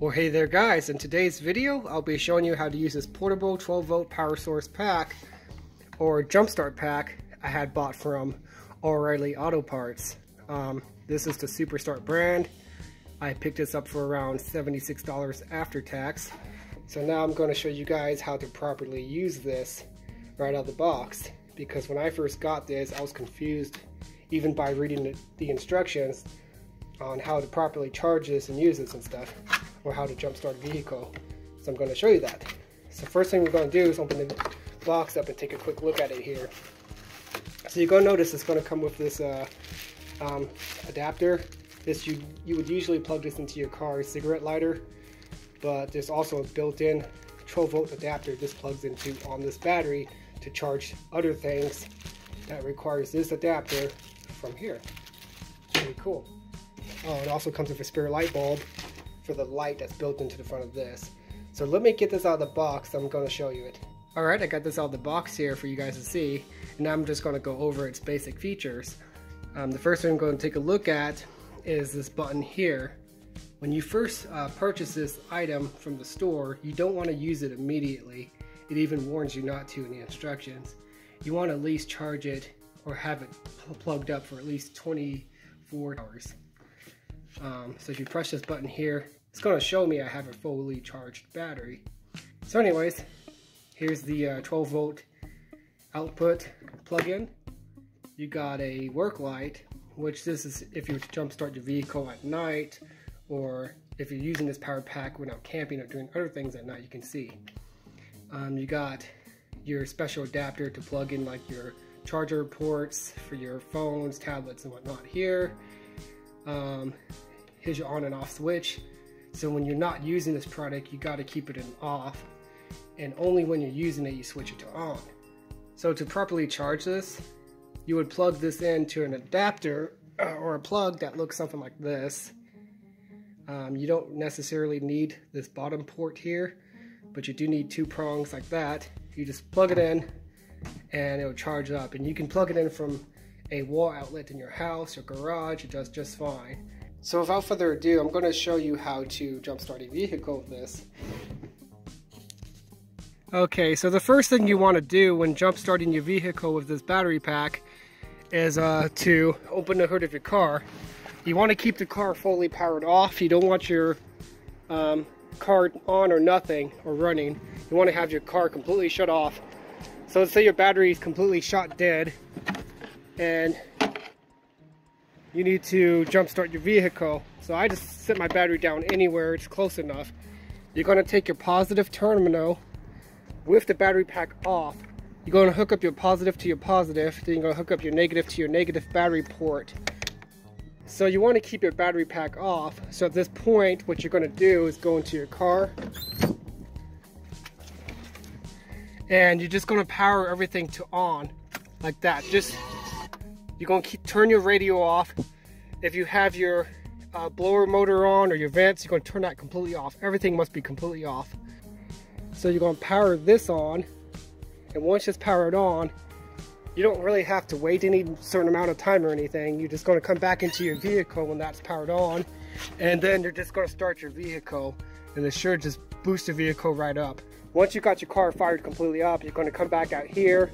Well, hey there guys, in today's video I'll be showing you how to use this portable 12-volt power source pack or jumpstart pack I had bought from O'Reilly Auto Parts. This is the Superstart brand. I picked this up for around $76 after tax. So now I'm going to show you guys how to properly use this right out of the box, because when I first got this I was confused even by reading the instructions on how to properly charge this and use this and stuff, or how to jumpstart a vehicle. So I'm going to show you that. So first thing we're going to do is open the box up and take a quick look at it here. So you're going to notice it's going to come with this adapter. This you would usually plug this into your car's cigarette lighter, but there's also a built-in 12-volt adapter this plugs into on this battery to charge other things that requires this adapter from here. Pretty cool. Oh, it also comes with a spare light bulb for the light that's built into the front of this. So let me get this out of the box. I'm going to show you it. Alright, I got this out of the box here for you guys to see, and now I'm just going to go over its basic features. The first thing I'm going to take a look at is this button here. When you first purchase this item from the store, you don't want to use it immediately. It even warns you not to in the instructions. You want to at least charge it or have it plugged up for at least 24 hours. So if you press this button here, it's going to show me I have a fully charged battery. So anyways, here's the 12-volt output plug-in. You got a work light, which this is if you jumpstart your vehicle at night, or if you're using this power pack when out camping or doing other things at night, you can see. You got your special adapter to plug in like your charger ports for your phones, tablets, and whatnot here. Here's your on and off switch. So when you're not using this product, you got to keep it in off, and only when you're using it you switch it to on. So to properly charge this, you would plug this into an adapter or a plug that looks something like this. You don't necessarily need this bottom port here, but you do need two prongs like that. You just plug it in and it will charge up, and you can plug it in from a wall outlet in your house or garage. It does just fine. So without further ado, I'm going to show you how to jumpstart a vehicle with this. Okay, so the first thing you want to do when jumpstarting your vehicle with this battery pack is to open the hood of your car. You want to keep the car fully powered off. You don't want your car on or nothing or running. You want to have your car completely shut off. So let's say your battery is completely shot dead and you need to jumpstart your vehicle. So I just set my battery down anywhere it's close enough. You're going to take your positive terminal with the battery pack off. You're going to hook up your positive to your positive, then you're going to hook up your negative to your negative battery port. So you want to keep your battery pack off. So at this point, what you're going to do is go into your car, and you're just going to power everything to on, like that. You're going to turn your radio off. If you have your blower motor on or your vents, you're going to turn that completely off. Everything must be completely off. So you're going to power this on, and once it's powered on, you don't really have to wait any certain amount of time or anything. You're just going to come back into your vehicle when that's powered on, and then you're just going to start your vehicle, and it should just boost the vehicle right up. Once you got your car fired completely up, you're going to come back out here,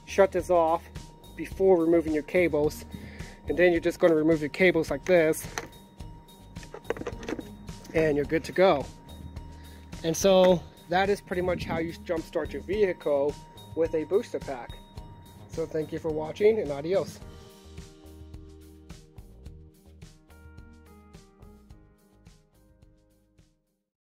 shut this off before removing your cables, and then you're just going to remove your cables like this, and you're good to go. And so that is pretty much how you jumpstart your vehicle with a booster pack. So thank you for watching, and adios.